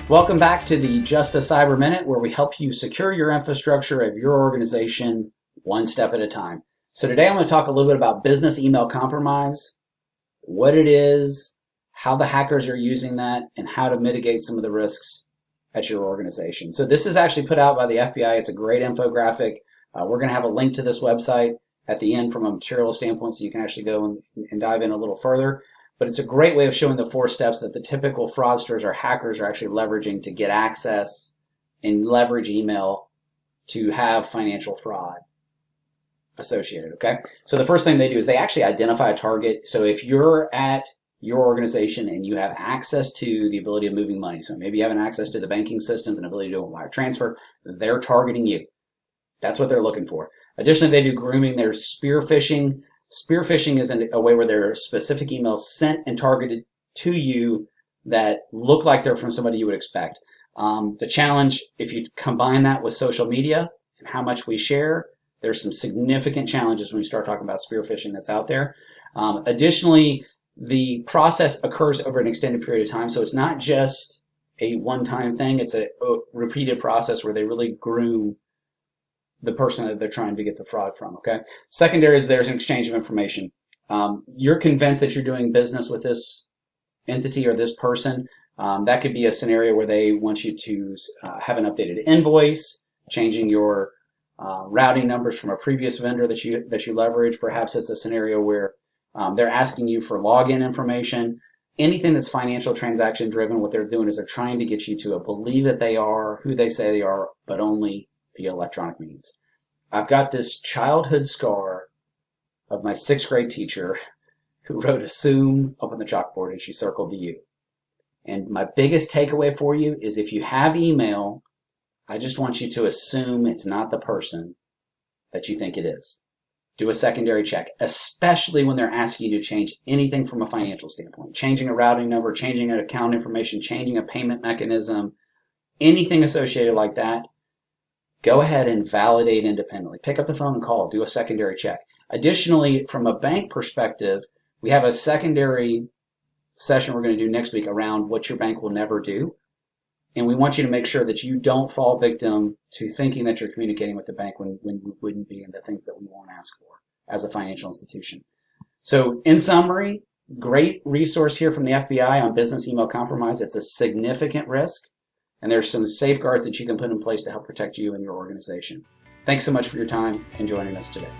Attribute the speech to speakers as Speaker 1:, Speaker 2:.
Speaker 1: Welcome back to the Just a Cyber Minute, where we help you secure your infrastructure of your organization one step at a time. So today I'm going to talk a little bit about business email compromise, what it is, how the hackers are using that, and how to mitigate some of the risks at your organization. So this is actually put out by the FBI. It's a great infographic. We're going to have a link to this website at the end from a material standpoint, so you can actually go and dive in a little further. But it's a great way of showing the 4 steps that the typical fraudsters or hackers are actually leveraging to get access and leverage email to have financial fraud associated, okay? So the first thing they do is they actually identify a target. So if you're at your organization and you have access to the ability of moving money, so maybe you have an access to the banking systems and ability to do a wire transfer, they're targeting you. That's what they're looking for. Additionally, they do grooming. There's spear phishing. Spear phishing is a way where there are specific emails sent and targeted to you that look like they're from somebody you would expect. The challenge, if you combine that with social media and how much we share, there's some significant challenges when you start talking about spear phishing that's out there. Additionally, the process occurs over an extended period of time, so it's not just a one-time thing. It's a repeated process where they really groom the person that they're trying to get the fraud from, okay? Secondary is there's an exchange of information. You're convinced that you're doing business with this entity or this person. That could be a scenario where they want you to have an updated invoice, changing your routing numbers from a previous vendor that you leverage. Perhaps it's a scenario where they're asking you for login information. Anything that's financial transaction driven, what they're doing is they're trying to get you to believe that they are who they say they are, but only via electronic means. I've got this childhood scar of my 6th grade teacher who wrote assume up on the chalkboard and she circled the U. And my biggest takeaway for you is if you have email, I just want you to assume it's not the person that you think it is. Do a secondary check, especially when they're asking you to change anything from a financial standpoint. Changing a routing number, changing an account information, changing a payment mechanism, anything associated like that. Go ahead and validate independently. Pick up the phone and call. Do a secondary check. Additionally, from a bank perspective, we have a secondary session we're going to do next week around what your bank will never do. And we want you to make sure that you don't fall victim to thinking that you're communicating with the bank when you wouldn't be, and the things that we won't ask for as a financial institution. So in summary, great resource here from the FBI on business email compromise. It's a significant risk. And there's some safeguards that you can put in place to help protect you and your organization. Thanks so much for your time and joining us today.